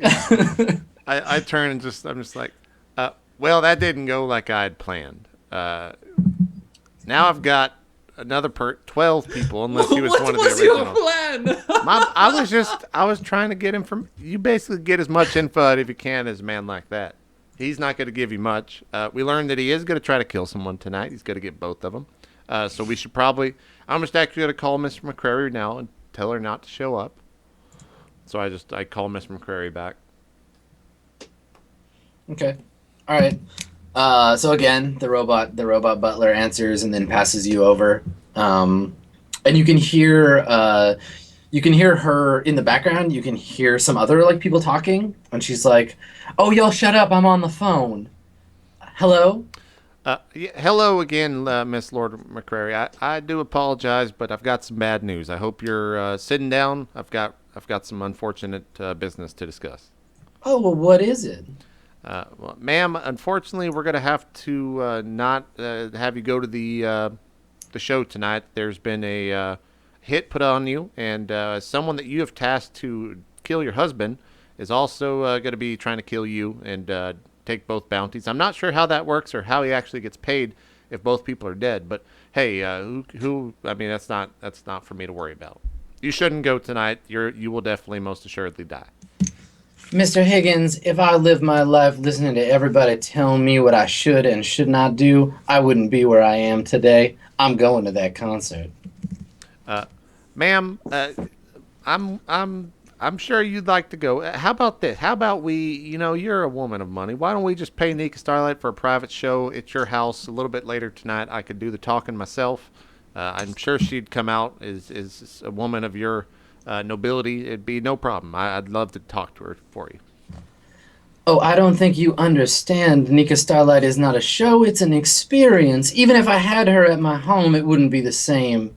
I turn and I'm just like, well, that didn't go like I had planned. Now I've got another 12 people, unless he was one of the What was original. your plan? I was trying to get him from. You basically get as much info out if you can as a man like that. He's not going to give you much. We learned that he is going to try to kill someone tonight. He's going to get both of them. So we should probably. I'm just actually going to call Mr. McCrary now and tell her not to show up. So I call Mr. McCrary back. Okay. All right. So again, the robot butler answers and then passes you over. And you can hear her in the background. You can hear some other like people talking, and she's like, "Oh, y'all shut up! I'm on the phone. Hello." Hello again, Miss Lord McCrary. I do apologize, but I've got some bad news. I hope you're sitting down. I've got some unfortunate business to discuss. Oh, well, what is it? Well, ma'am, unfortunately, we're going to have to not have you go to the show tonight. There's been a hit put on you, and someone that you have tasked to kill your husband is also going to be trying to kill you and take both bounties. I'm not sure how that works or how he actually gets paid if both people are dead. But hey, who? I mean, that's not for me to worry about. You shouldn't go tonight. You will definitely most assuredly die. Mr. Higgins, if I lived my life listening to everybody tell me what I should and should not do, I wouldn't be where I am today. I'm going to that concert. Ma'am, I'm sure you'd like to go. How about this? How about you're a woman of money. Why don't we just pay Nika Starlight for a private show at your house a little bit later tonight? I could do the talking myself. I'm sure she'd come out as a woman of your nobility. It'd be no problem. I'd love to talk to her for you. Oh, I don't think you understand. Nika Starlight is not a show, it's an experience. Even if I had her at my home, it wouldn't be the same.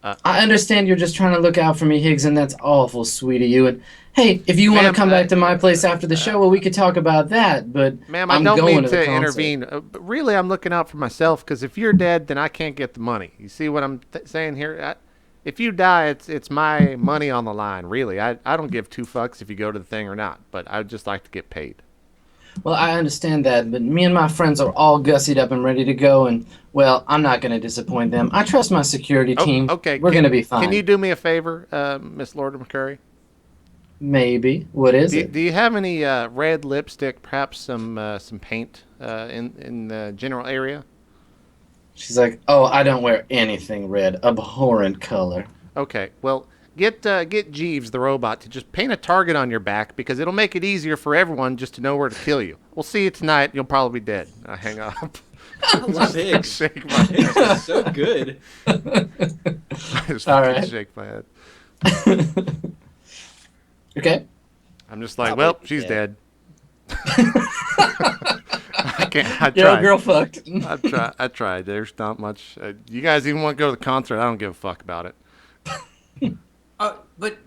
I understand you're just trying to look out for me, Higgs, and that's awful sweet of you. And hey, if you want to come back to my place after the show, well, we could talk about that. But ma'am, I don't mean to intervene. But really, I'm looking out for myself, because if you're dead, then I can't get the money. You see what I'm saying here? If you die, it's my money on the line, really. I don't give two fucks if you go to the thing or not, but I'd just like to get paid. Well, I understand that, but me and my friends are all gussied up and ready to go, and, well, I'm not going to disappoint them. I trust my security team. Okay. We're going to be fine. Can you do me a favor, Miss Lord McCurry? Maybe. What is it? Do you have any red lipstick, perhaps some paint in the general area? She's like, oh, I don't wear anything red. Abhorrent color. Okay, well, get Jeeves, the robot, to just paint a target on your back, because it'll make it easier for everyone just to know where to kill you. We'll see you tonight. You'll probably be dead. I hang up. I love Higgs. Shake my head. Higgs is so good. I just All right. shake my head. Okay. I'm just like, well, she's dead. I can't. I tried. Your girl fucked. I tried. There's not much. You guys even want to go to the concert? I don't give a fuck about it. But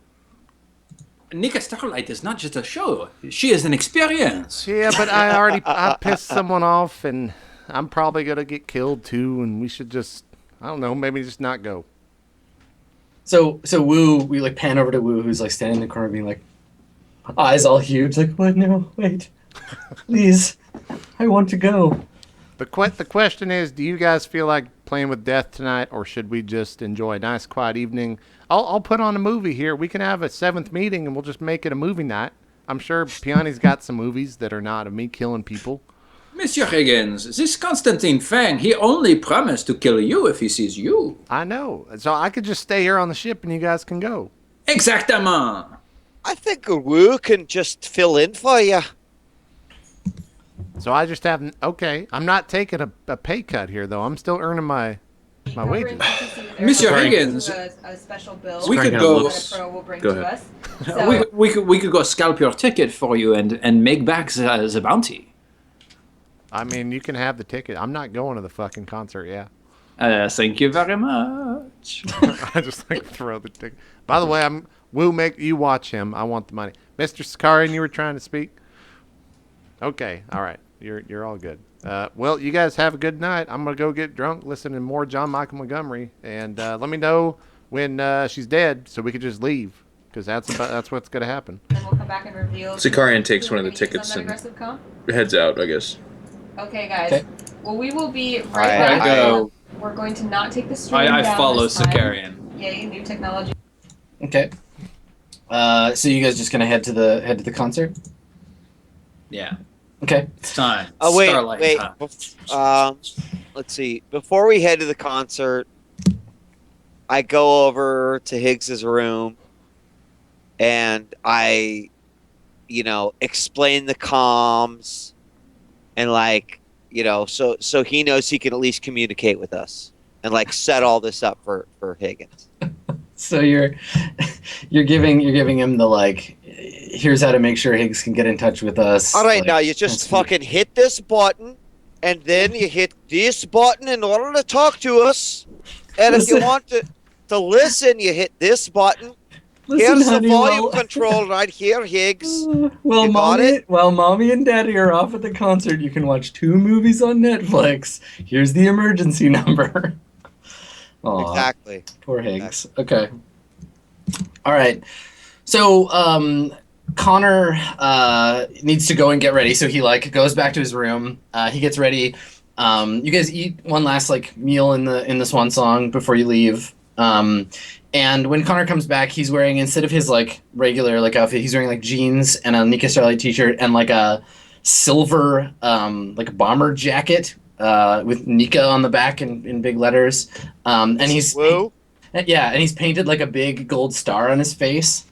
Nika Starlight is not just a show. She is an experience. Yeah, but I pissed someone off, and I'm probably gonna get killed too. And we should just, I don't know, maybe just not go. So Wu, we like pan over to Wu, who's like standing in the corner, being like, eyes all huge, like, what? No, wait, please, I want to go. The question is, do you guys feel like playing with death tonight, or should we just enjoy a nice, quiet evening? I'll put on a movie here. We can have a 7th meeting, and we'll just make it a movie night. I'm sure Piani's got some movies that are not of me killing people. Monsieur Higgins, this Constantine Fang, he only promised to kill you if he sees you. I know. So I could just stay here on the ship, and you guys can go. Exactement. I think Wu can just fill in for you. So I just have, okay, I'm not taking a pay cut here, though. I'm still earning my wages. Monsieur Higgins, a special bill we could go. Pro will bring Go to ahead. us. So, we could go scalp your ticket for you and make back the bounty. I mean, you can have the ticket. I'm not going to the fucking concert, yeah. Thank you very much. I just like throw the ticket. By the way, we'll make you watch him. I want the money. Mr. Sakarian, you were trying to speak? Okay, all right. You're all good. Well, you guys have a good night. I'm going to go get drunk, listen to more John Michael Montgomery, and let me know when she's dead so we could just leave, because that's what's going to happen. then we'll come back and reveal. Sicarian takes who one of we're the gonna use tickets on that and aggressive comp. heads out, I guess. Okay, guys. Okay. Well, we will be right Alright, back. go. We're going to not take the stream I down follow this time. Sicarian. Yay, new technology. Okay. So you guys just gonna head to the concert? Yeah. Okay. It's time. Oh wait, Starlight wait. time. Let's see. Before we head to the concert, I go over to Higgs's room, and I, explain the comms, and so he knows he can at least communicate with us, and set all this up for Higgins. So you're giving him the here's how to make sure Higgs can get in touch with us. All right, now you just fucking hit this button, and then you hit this button in order to talk to us. And if you want to listen, you hit this button. Listen, Here's honey, the volume control right here, Higgs. While You got it? mommy and daddy are off at the concert, you can watch 2 movies on Netflix. Here's the emergency number. Aw, Exactly. poor Higgs. Okay. All right. So Connor needs to go and get ready. So he goes back to his room. He gets ready. You guys eat one last meal in the Swan Song before you leave. And when Connor comes back, he's wearing, instead of his regular outfit, he's wearing jeans and a Nika Starlight t-shirt and a silver bomber jacket with Nika on the back in big letters. And he's Woo. and he's painted a big gold star on his face.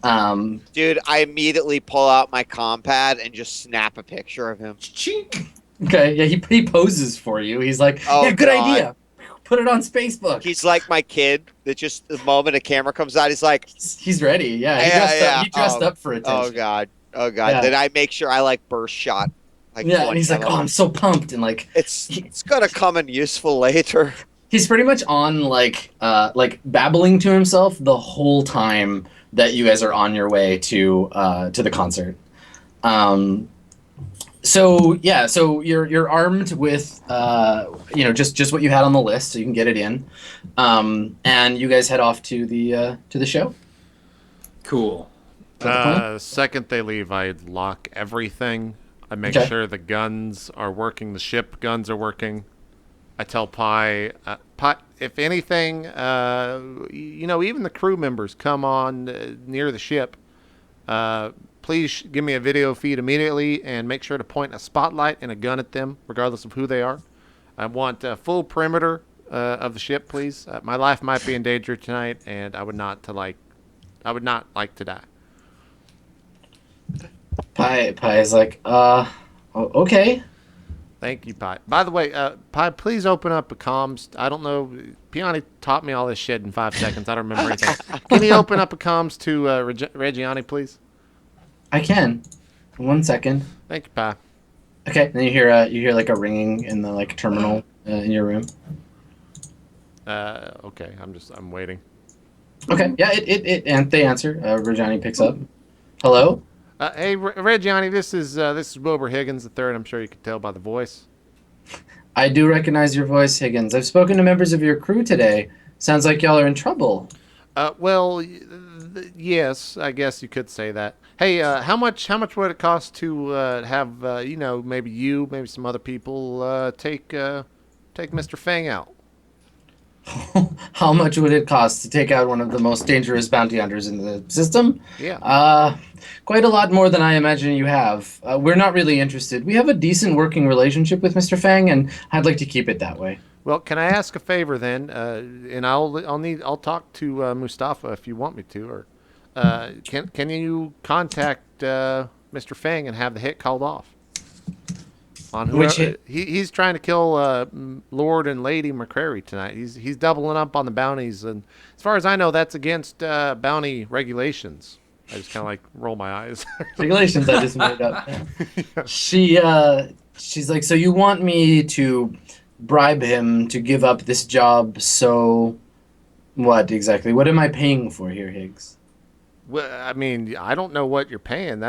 Dude, I immediately pull out my compad and just snap a picture of him. Chink. Okay, yeah, he poses for you. He's like, Oh, yeah, good God. idea. Put it on Facebook. He's like my kid that just the moment a camera comes out, he's like, He's ready. Yeah, he dressed up for attention. oh God. Yeah. Then I make sure I burst shot. Yeah, and he's like, oh, I'm so pumped, and it's gonna come in useful later. he's pretty much on babbling to himself the whole time that you guys are on your way to the concert. So you're armed with just what you had on the list, so you can get it in, and you guys head off to the show. Cool. Is that the plan? Second they leave, I lock everything. I make Okay. sure the guns are working, the ship guns are working. I tell Pi, if anything, even the crew members come on near the ship, please give me a video feed immediately and make sure to point a spotlight and a gun at them, regardless of who they are. I want a full perimeter of the ship, please. My life might be in danger tonight, and I would not like to die. Pi is like, okay. Thank you, Pi. By the way, Pi, please open up a comms. I don't know. Piani taught me all this shit in 5 seconds. I don't remember anything. Can you open up a comms to Reggiani, please? I can. 1 second. Thank you, Pi. Okay. Then you hear a ringing in the terminal in your room. Okay. I'm waiting. Okay. Yeah. And they answer. Reggiani picks up. Hello. Hey, Reggiani, this is Wilbur Higgins III. I'm sure you can tell by the voice. I do recognize your voice, Higgins. I've spoken to members of your crew today. Sounds like y'all are in trouble. Well, yes, I guess you could say that. Hey, how much would it cost to have maybe some other people take Mr. Fang out? How much would it cost to take out one of the most dangerous bounty hunters in the system? Yeah. Quite a lot more than I imagine you have. We're not really interested. We have a decent working relationship with Mr. Fang, and I'd like to keep it that way. Well, can I ask a favor then? And I'll talk to Mustafa if you want me to, or can you contact Mr. Fang and have the hit called off? On whoever, Which hit? He's trying to kill Lord and Lady McCrary tonight. He's doubling up on the bounties, and as far as I know, that's against bounty regulations. I just kind of roll my eyes. Regulations I just made up. Yeah. She's like, so you want me to bribe him to give up this job? So what exactly? What am I paying for here, Higgs? Well, I mean, I don't know what you're paying.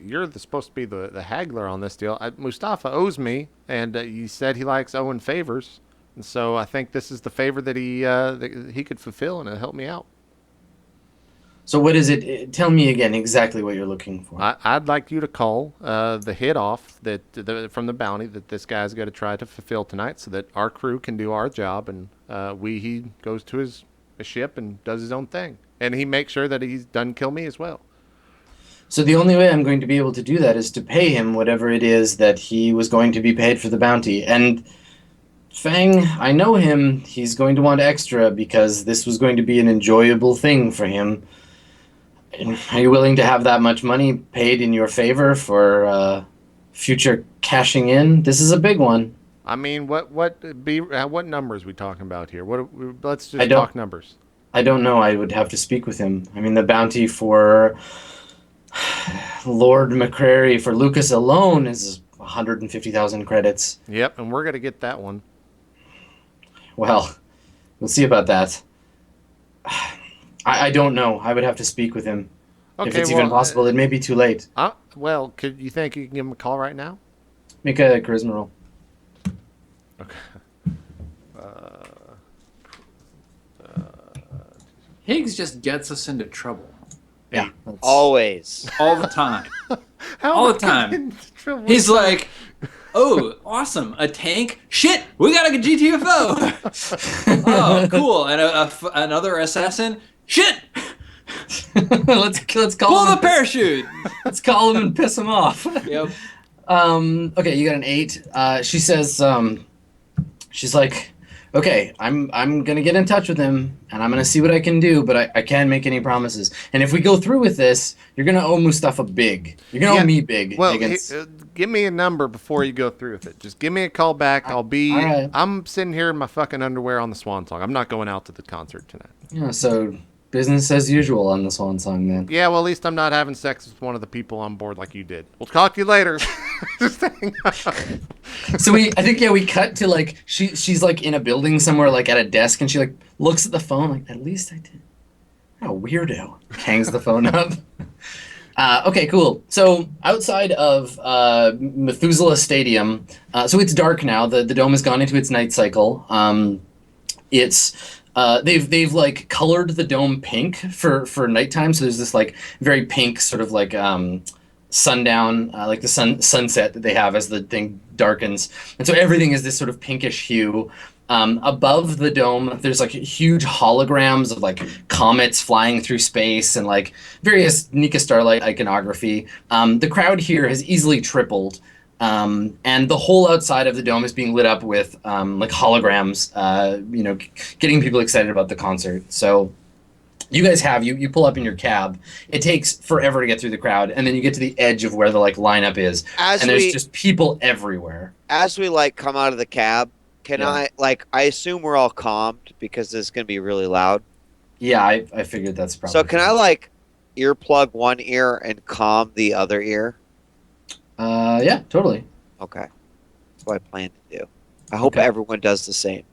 You're supposed to be the haggler on this deal. Mustafa owes me, and he said he likes owing favors, and so I think this is the favor that he could fulfill, and it'll help me out. So what is it? Tell me again exactly what you're looking for. I'd like you to call the hit off from the bounty that this guy's got to try to fulfill tonight, so that our crew can do our job, and he goes to his ship and does his own thing, and he makes sure that he's done kill me as well. So the only way I'm going to be able to do that is to pay him whatever it is that he was going to be paid for the bounty. And Fang, I know him. He's going to want extra because this was going to be an enjoyable thing for him. Are you willing to have that much money paid in your favor for future cashing in? This is a big one. I mean, what numbers we talking about here? Let's just I don't- talk numbers. I don't know. I would have to speak with him. I mean, the bounty for Lord McCra for Lucas alone is 150,000 credits. Yep, and we're gonna get that one. Well, we'll see about that. I don't know. I would have to speak with him. If it's even possible, it may be too late. Well, could you think you can give him a call right now? Make a charisma roll. Okay. Higgs just gets us into trouble Yeah. Always. all the time. How All am the I time. getting in trouble? He's like, oh, awesome, a tank? Shit, we got a GTFO. Oh, cool, and another assassin? Shit, let's call pull him. the parachute. Let's call him and piss him off. Yep. Okay, you got an 8. She says, she's like, okay, I'm gonna get in touch with him and I'm gonna see what I can do, but I can't make any promises. And if we go through with this, you're gonna owe Mustafa big. You're gonna owe me big. Well, Higgins. give me a number before you go through with it. Just give me a call back. All right. I'm sitting here in my fucking underwear on the Swan Song. I'm not going out to the concert tonight. Yeah, so business as usual on the Swan Song then. Yeah, well, at least I'm not having sex with one of the people on board like you did. We'll talk to you later. Just hang on. So we cut to like she's like in a building somewhere like at a desk and she like looks at the phone like at least I did. What a weirdo. Hangs the phone up. Okay, cool. So outside of Methuselah Stadium, so it's dark now. The dome has gone into its night cycle. They've like colored the dome pink for nighttime. So there's this like very pink sort of like sundown, like the sunset that they have as the thing darkens, and so everything is this sort of pinkish hue. Above the dome, there's like huge holograms of like comets flying through space and like various Nika Starlight iconography. The crowd here has easily tripled, and the whole outside of the dome is being lit up with like holograms, getting people excited about the concert. So you guys you pull up in your cab. It takes forever to get through the crowd, and then you get to the edge of where the like lineup is, and there's just people everywhere. As we like come out of the cab, I assume we're all calmed because this is gonna be really loud. Yeah, I figured that's probably. So can I like earplug one ear and calm the other ear? Yeah, totally. Okay, that's what I plan to do. I hope everyone does the same.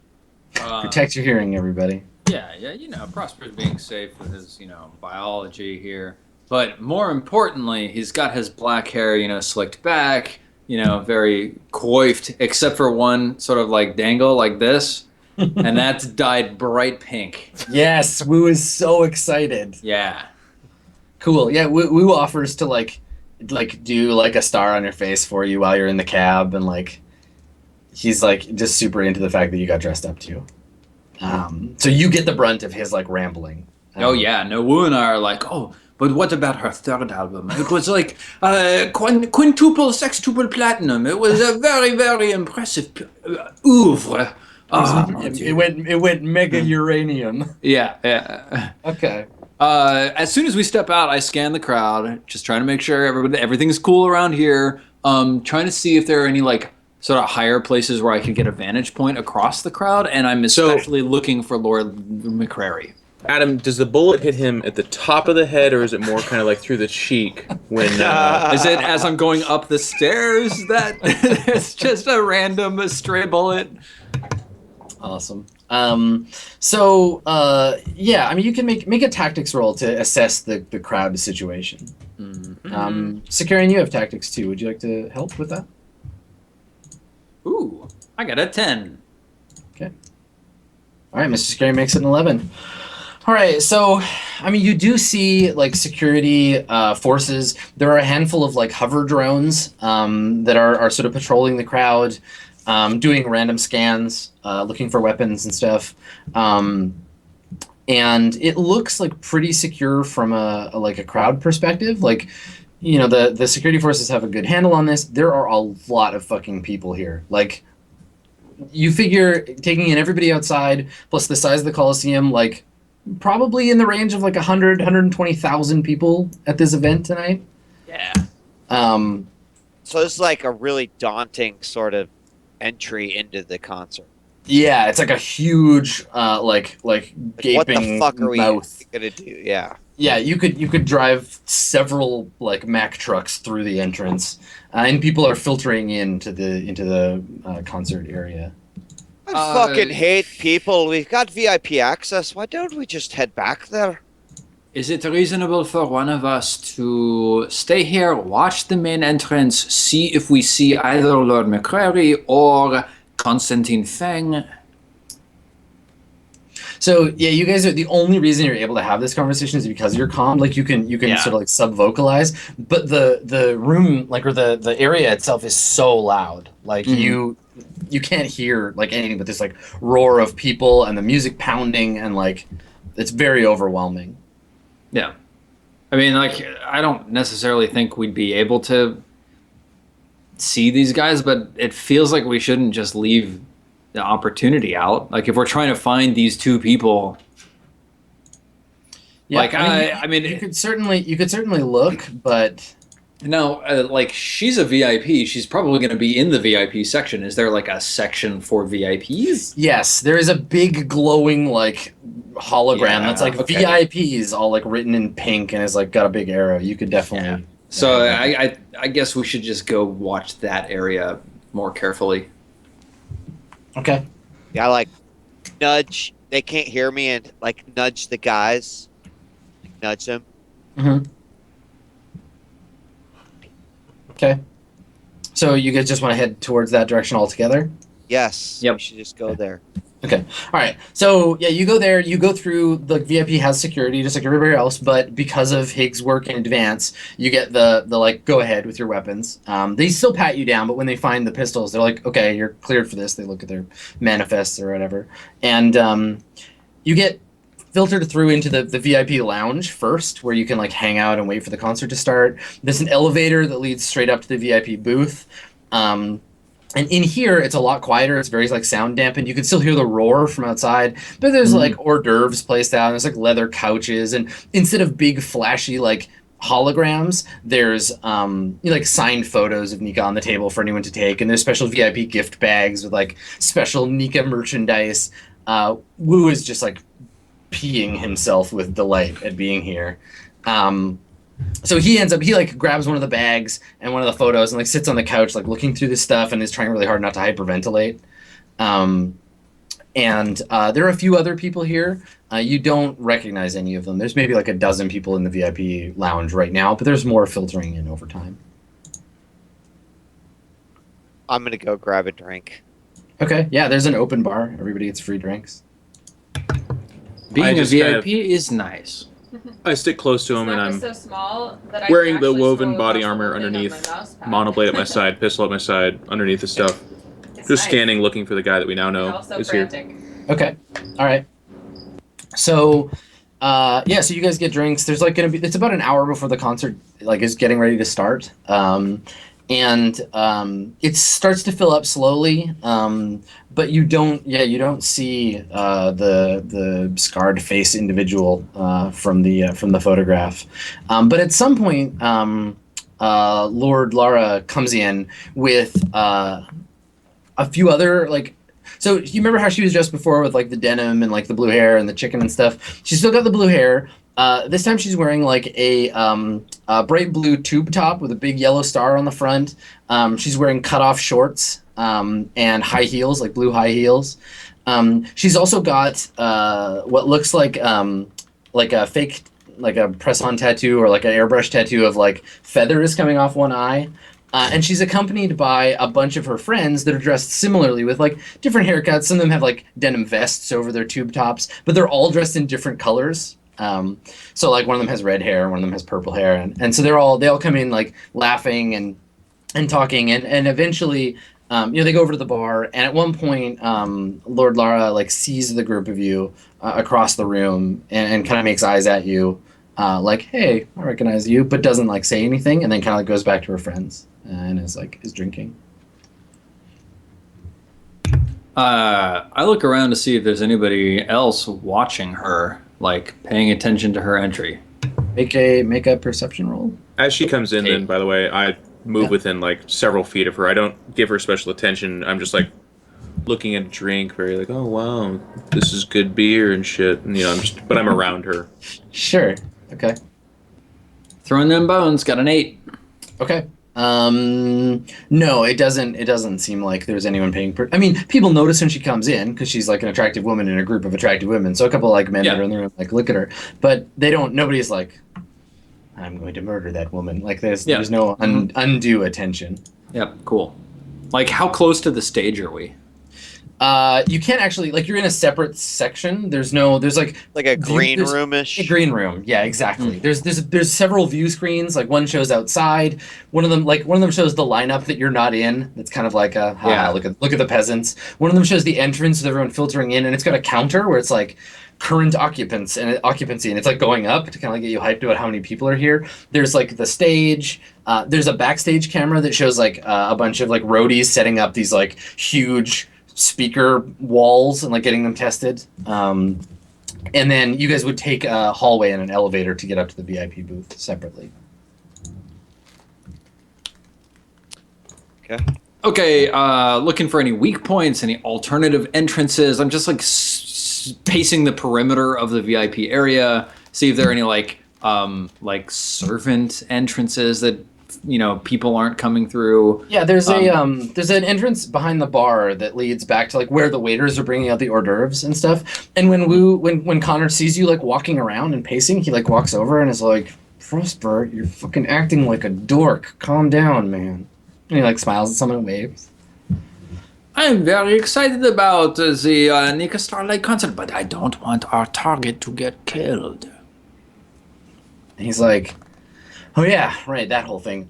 Protect your hearing, everybody. Yeah, Prosper's being safe with his, biology here. But more importantly, he's got his black hair, slicked back, very coiffed, except for one sort of like dangle like this, and that's dyed bright pink. Yes, Woo is so excited. Yeah. Cool. Yeah, Woo offers to like do like a star on your face for you while you're in the cab, and like he's like just super into the fact that you got dressed up too. So you get the brunt of his like rambling. Oh yeah, no, Woo and I are like, oh, but what about her third album? It was like quintuple, sextuple platinum. It was a very, very impressive oeuvre. It went mega uranium. Yeah. Okay. As soon as we step out, I scan the crowd, just trying to make sure everything's cool around here. Trying to see if there are any like sort of higher places where I can get a vantage point across the crowd, and I'm especially looking for Lord McCra. Adam, does the bullet hit him at the top of the head, or is it more kind of like through the cheek? When is it as I'm going up the stairs that it's just a random stray bullet? Awesome. You can make a tactics roll to assess the crowd situation. Mm-hmm. Securian, you have tactics too. Would you like to help with that? Ooh, I got a 10. Okay. All right, Mr. Scary makes it an 11. All right, so I mean, you do see like security forces. There are a handful of like hover drones that are sort of patrolling the crowd, doing random scans, looking for weapons and stuff. And it looks like pretty secure from a like a crowd perspective. Like, you know, the security forces have a good handle on this. There are a lot of fucking people here. Like, you figure taking in everybody outside plus the size of the Coliseum, like probably in the range of like 120,000 people at this event tonight. Yeah. So it's like a really daunting sort of entry into the concert. Yeah, it's like a huge like gaping What the fuck are we mouth. gonna do? Yeah. Yeah, you could drive several like Mack trucks through the entrance, and people are filtering into the concert area. I fucking hate people. We've got VIP access. Why don't we just head back there? Is it reasonable for one of us to stay here, watch the main entrance, see if we see either Lord McCra or Constantine Feng? So yeah, you guys are the only reason you're able to have this conversation is because you're calm. Like you can sort of like sub vocalize, but the room like or the area itself is so loud. Like you can't hear like anything but this like roar of people and the music pounding and like it's very overwhelming. Yeah. I mean, like, I don't necessarily think we'd be able to see these guys, but it feels like we shouldn't just leave the opportunity out. Like, if we're trying to find these two people, Yeah, like, I mean, you could certainly look, but no, like, she's a VIP. She's probably going to be in the VIP section. Is there like a section for VIPs? yes, there is a big glowing like hologram that's like okay. VIPs all like written in pink and is like got a big arrow. You could definitely. So I guess we should just go watch that area more carefully. Okay. Yeah, like nudge. They can't hear me, and like nudge the guys. Like, nudge them. Mm-hmm. Okay. So you guys just want to head towards that direction altogether? Yes. Yep. We should just go there. Okay. All right. So yeah, you go there. You go through. The VIP has security just like everybody else, but because of Higgs' work in advance, you get the like go ahead with your weapons. They still pat you down, but when they find the pistols, they're like, okay, you're cleared for this. They look at their manifests or whatever, and you get filtered through into the VIP lounge first, where you can like hang out and wait for the concert to start. There's an elevator that leads straight up to the VIP booth. And in here, it's a lot quieter. It's very like sound dampened. You can still hear the roar from outside, but there's like hors d'oeuvres placed out. And there's like leather couches, and instead of big flashy like holograms, there's like signed photos of Nika on the table for anyone to take, and there's special VIP gift bags with like special Nika merchandise. Wu is just like peeing himself with delight at being here. So he like grabs one of the bags and one of the photos and like sits on the couch like looking through this stuff and is trying really hard not to hyperventilate. And there are a few other people here. You don't recognize any of them. There's maybe like a dozen people in the VIP lounge right now, but there's more filtering in over time. I'm gonna go grab a drink. Okay, yeah, there's an open bar. Everybody gets free drinks. Being a just VIP is nice. I stick close to him, and It's I'm so small that I wearing can the actually woven scroll body across the armor whole thing on underneath, my mouse pad. monoblade at my side, pistol at my side, underneath the stuff. It's Just nice. scanning, looking for the guy that we now And know also is here. frantic. Okay, all right. So, yeah, so you guys get drinks. There's like gonna be. It's about an hour before the concert like is getting ready to start. And it starts to fill up slowly, but you don't see the scarred face individual from the photograph. But at some point, Lord Lara comes in with a few other like. So you remember how she was dressed before with like the denim and like the blue hair and the chicken and stuff? She's still got the blue hair. This time she's wearing like a bright blue tube top with a big yellow star on the front. She's wearing cutoff shorts and high heels, like blue high heels. She's also got what looks like a fake, like a press-on tattoo or like an airbrush tattoo of like feathers coming off one eye. And she's accompanied by a bunch of her friends that are dressed similarly with like different haircuts. Some of them have like denim vests over their tube tops, but they're all dressed in different colors. So like one of them has red hair, one of them has purple hair, and so they all come in like laughing and talking, and eventually they go over to the bar, and at one point Lord Lara like sees the group of you across the room and kind of makes eyes at you. Like, hey, I recognize you, but doesn't like say anything, and then kind of like goes back to her friends and is drinking. I look around to see if there's anybody else watching her, like paying attention to her entry. Make a perception roll. As she comes in, Okay. then, by the way, I move Yeah. within like several feet of her. I don't give her special attention. I'm just like looking at a drink, very like, oh wow, this is good beer and shit. And but I'm around her. Sure. Okay. Throwing them bones, got an 8. Okay. No, it doesn't seem like there's anyone paying. I mean, people notice when she comes in because she's like an attractive woman in a group of attractive women. So a couple like men that are in the room like look at her, but they don't. Nobody's like, I'm going to murder that woman. Like there's no undue attention. Yep, cool. Like, how close to the stage are we? You can't actually like you're in a separate section. There's like Like a green there's roomish. a green room. Yeah, exactly. There's several view screens. Like one shows outside. One of them shows the lineup that you're not in. It's kind of like look at the peasants. One of them shows the entrance with everyone filtering in, and it's got a counter where it's like current occupancy, and it's like going up to kind of like get you hyped about how many people are here. There's like the stage. There's a backstage camera that shows like a bunch of like roadies setting up these like huge speaker walls and like getting them tested. And then you guys would take a hallway and an elevator to get up to the VIP booth separately. Okay, looking for any weak points, any alternative entrances. I'm just like pacing the perimeter of the VIP area, see if there are any like servant entrances that people aren't coming through. Yeah, there's an entrance behind the bar that leads back to like where the waiters are bringing out the hors d'oeuvres and stuff. And when Connor sees you like walking around and pacing, he like walks over and is like, Prosper, you're fucking acting like a dork. Calm down, man. And he like smiles at someone and waves. I'm very excited about the Nika Starlight concert, but I don't want our target to get killed. And he's like, oh yeah, right, that whole thing.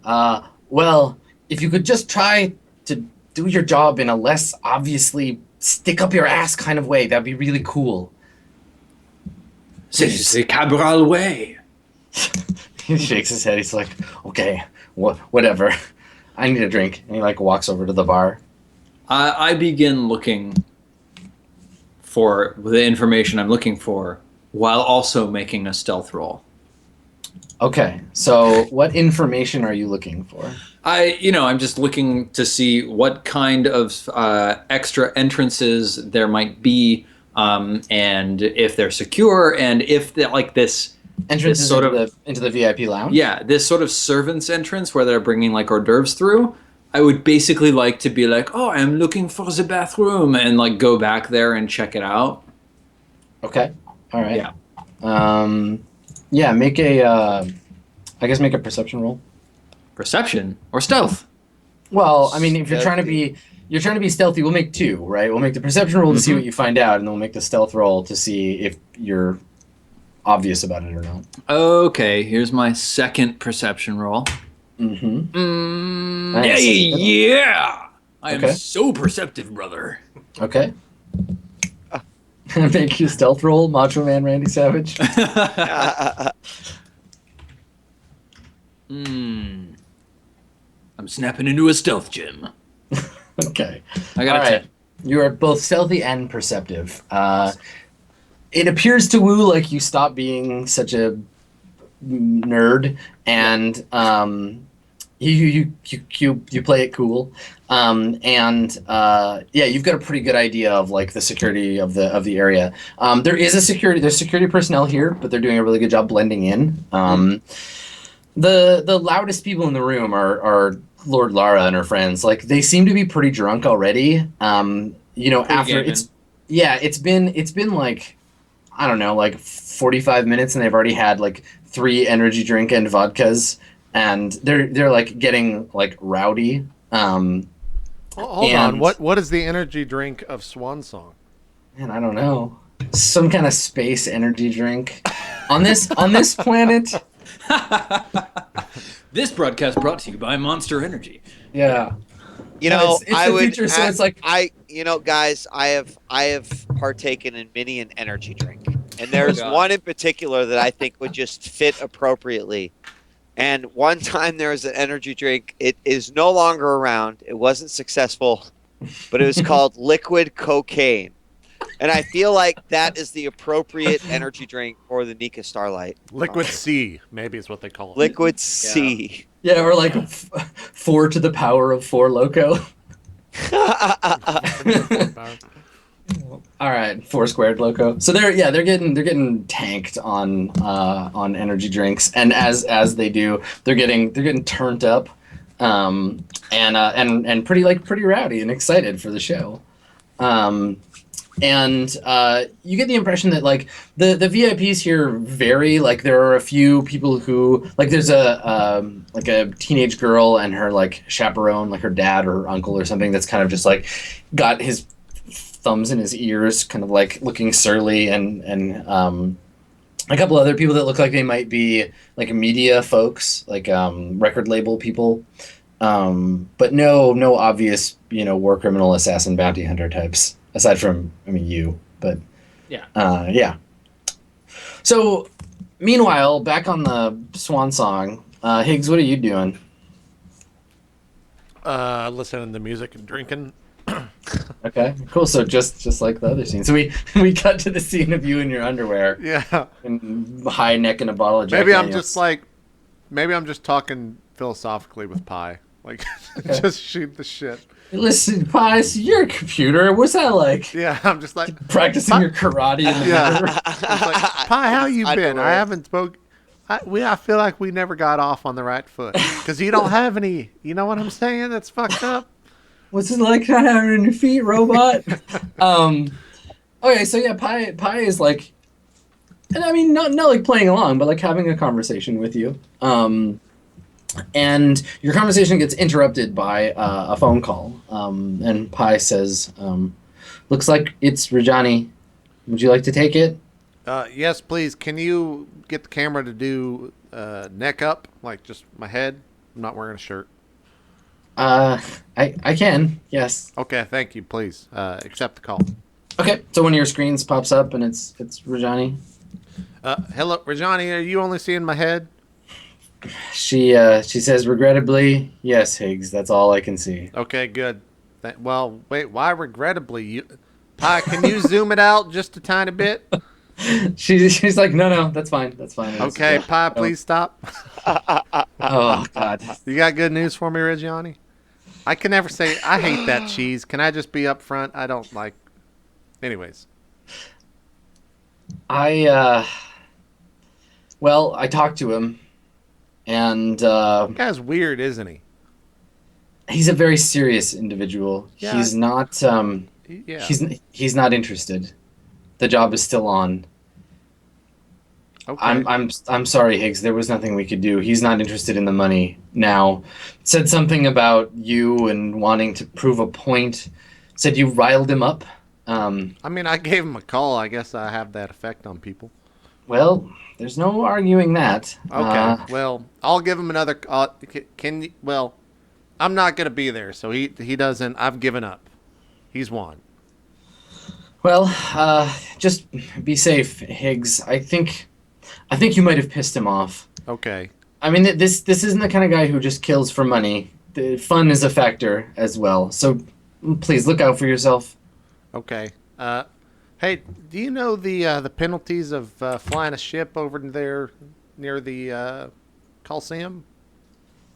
Well, if you could just try to do your job in a less obviously stick up your ass kind of way, that'd be really cool. This is the Cabral way. He shakes his head. He's like, okay, whatever. I need a drink. And he like walks over to the bar. I begin looking for the information I'm looking for while also making a stealth roll. Okay, so what information are you looking for? I'm just looking to see what kind of extra entrances there might be, and if they're secure, and if this Entrances sort into the VIP lounge? Yeah, this sort of servants entrance where they're bringing like hors d'oeuvres through. I would basically like to be like, oh, I'm looking for the bathroom, and like go back there and check it out. Okay, all right. Yeah. Yeah, make a perception roll. Perception or stealth? Well, I mean, if you're trying to be stealthy, we'll make 2, right? We'll make the perception roll to see what you find out, and then we'll make the stealth roll to see if you're obvious about it or not. Okay, here's my second perception roll. Mm-hmm. Nice. Yeah! I am Okay. so perceptive, brother. Okay. Make your stealth roll, Macho Man Randy Savage. I'm snapping into a stealth gem. Okay. I got All a right. 10. You are both stealthy and perceptive. It appears to Wu like you stop being such a nerd, and you play it cool, you've got a pretty good idea of like the security of the area. There's security personnel here, but they're doing a really good job blending in. The loudest people in the room are Lord Lara and her friends. Like they seem to be pretty drunk already. It's been like, I don't know, like 45 minutes, and they've already had like 3 energy drink and vodkas, and they're like getting like rowdy. Hold And- on. What is the energy drink of Swan Song? Man, I don't know. Some kind of space energy drink. On this planet. This broadcast brought to you by Monster Energy. Yeah. You No, know, it's I the would. future, so it's like Guys, I have partaken in many an energy drink, and there's God. one in particular that I think would just fit appropriately. And one time there was an energy drink. It is no longer around. It wasn't successful, but it was called Liquid Cocaine. And I feel like that is the appropriate energy drink for the Nika Starlight. Liquid C, maybe is what they call it. Liquid C. yeah, or like 4 to the power of 4 Loco. All right, 4 squared Loco. So they're getting tanked on energy drinks, and as they do, they're getting turned up, and pretty rowdy and excited for the show. And you get the impression that like the VIPs here vary. Like there are a few people who like there's a teenage girl and her like chaperone, like her dad or her uncle or something, that's kind of just like got his thumbs in his ears, kind of like looking surly, and a couple other people that look like they might be like media folks, like record label people, but no obvious war criminal, assassin, bounty hunter types. Aside from, you, but yeah. So, meanwhile, back on the Swan Song, Higgs, what are you doing? Listening to music and drinking. Okay, cool. So just like the other scene. So we cut to the scene of you in your underwear, Yeah. and high neck and a bottle of Jack Maybe I'm Daniels. just talking philosophically with Pi. Like, Okay. just shoot the shit. Listen, Pi, so you're a computer. What's that like? Yeah, I'm just like, Practicing your karate in the Yeah. mirror? it's like, Pi, how you been? Underwear. I haven't spoke. I feel like we never got off on the right foot because you don't have any. You know what I'm saying? That's fucked up. What's it like not having your feet, robot? Okay, so yeah, Pi is like, and I mean, not like playing along, but like having a conversation with you. And your conversation gets interrupted by a phone call. And Pi says, "Looks like it's Rajani. Would you like to take it?" Yes, please. Can you get the camera to do neck up, like just my head? I'm not wearing a shirt. I can. Yes. Okay, thank you. Please accept the call. Okay. So one of your screens pops up, and it's Rajani. Hello, Rajani. Are you only seeing my head? She says, regrettably, yes, Higgs. That's all I can see. Okay, good. Well, wait. Why regrettably? Pi, can you zoom it out just a tiny bit? She's like, no, that's fine. That's fine. Okay, Pi, please stop. Oh God. You got good news for me, Reggiani? I can never say I hate that cheese. Can I just be upfront? I don't like. Anyways, Well, I talked to him, and that guy's weird, isn't he? he's a very serious individual. Yeah. He's not. Yeah. He's not interested. The job is still on. Okay. I'm sorry, Higgs. There was nothing we could do. He's not interested in the money now. Said something about you and wanting to prove a point. Said you riled him up. I mean, I gave him a call. I guess I have that effect on people. Well, there's no arguing that. Okay. Well, I'll give him another. Can you? Well, I'm not gonna be there, so he doesn't. I've given up. He's won. Well, just be safe, Higgs. I think you might have pissed him off. Okay. I mean, this isn't the kind of guy who just kills for money. The fun is a factor as well. So please look out for yourself. Okay. Hey, do you know the penalties of flying a ship over there near the Coliseum?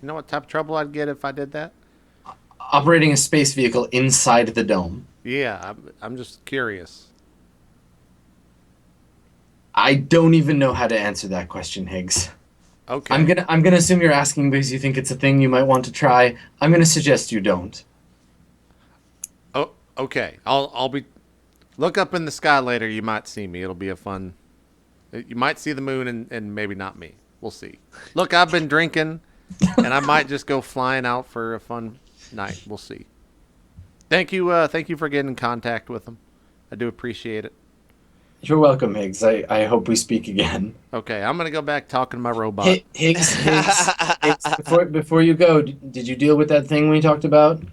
You know what type of trouble I'd get if I did that? Operating a space vehicle inside the dome. Yeah, I'm just curious. I don't even know how to answer that question, Higgs. Okay. I'm gonna assume you're asking because you think it's a thing you might want to try. I'm gonna suggest you don't. Oh, okay. I'll be. Look up in the sky later. You might see me. It'll be a fun. You might see the moon and maybe not me. We'll see. Look, I've been drinking. and I might just go flying out for a fun night. We'll see. Thank you for getting in contact with them. I do appreciate it. You're welcome, Higgs. I hope we speak again. Okay, I'm gonna go back talking to my robot. Higgs, before you go, did you deal with that thing we talked about?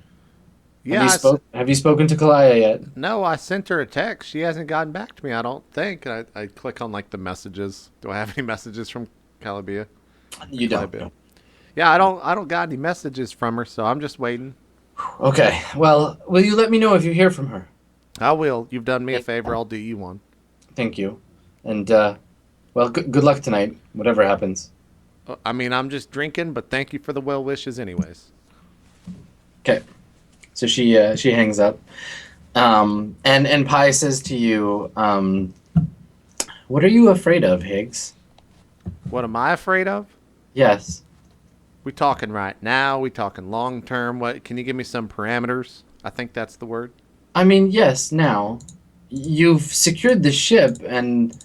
Yeah, Have you spoken to Kalaya yet? no, I sent her a text. She hasn't gotten back to me. I don't think. I click on like the messages. Do I have any messages from Calabia? You don't. Calabia. Yeah, I don't got any messages from her, so I'm just waiting. Okay. Well, will you let me know if you hear from her? I will. You've done me a favor. I'll do you one. Thank you. And well, good luck tonight. Whatever happens. I mean, I'm just drinking, but thank you for the well wishes, anyways. Okay. So she hangs up. And Pi says to you, what are you afraid of, Higgs? What am I afraid of? Yes. We talking right now? We talking long term? What? Can you give me some parameters? I think that's the word. I mean, yes, now. You've secured the ship and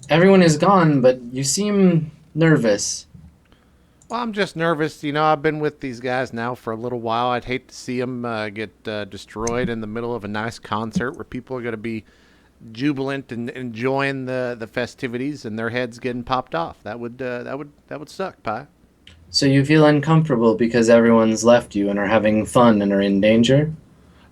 everyone is gone, but you seem nervous. Well, I'm just nervous. You know, I've been with these guys now for a little while. I'd hate to see them get destroyed in the middle of a nice concert where people are going to be jubilant and enjoying the festivities, and their heads getting popped off. That would suck, Pi. So you feel uncomfortable because everyone's left you and are having fun and are in danger?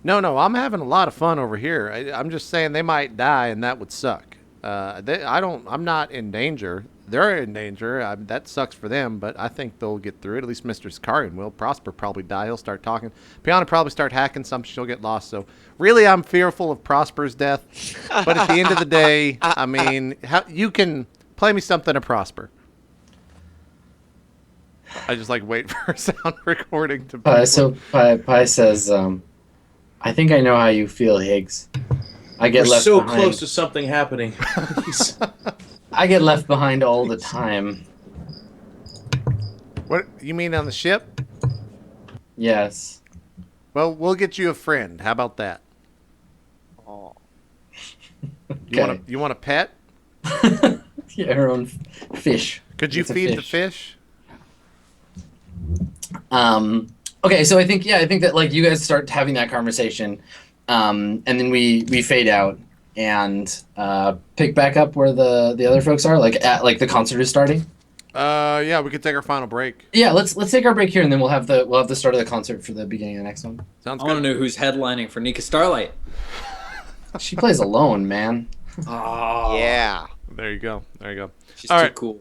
No, I'm having a lot of fun over here. I'm just saying they might die, and that would suck. I'm not in danger. They're in danger. That sucks for them, but I think they'll get through it. At least Mr. Skarian will. Prosper probably die. He'll start talking. Piana probably start hacking some. She'll get lost. So really, I'm fearful of Prosper's death. But at the end of the day, I mean, you can play me something to Prosper. I just like wait for a sound recording to. So Pi says, I think I know how you feel, Higgs. I get We're left so behind. close to something happening. I get left behind all the time. What you mean on the ship? Yes. Well, we'll get you a friend. How about that? Oh. Okay. You want a pet? Yeah, her own fish. Could you It's a feed the fish? Okay, so I think that like you guys start having that conversation, and then we fade out and pick back up where the other folks are, like at like the concert is starting. Yeah, we could take our final break. Yeah, let's take our break here, and then we'll have the start of the concert for the beginning of the next one. Sounds I want to good. know who's headlining for Nika Starlight. She plays alone, man. Oh, Yeah. There you go. she's All too right. cool.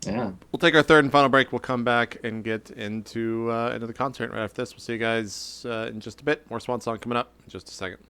Yeah. We'll take our third and final break. We'll come back and get into the concert right after this. We'll see you guys in just a bit. More Swan Song coming up in just a second.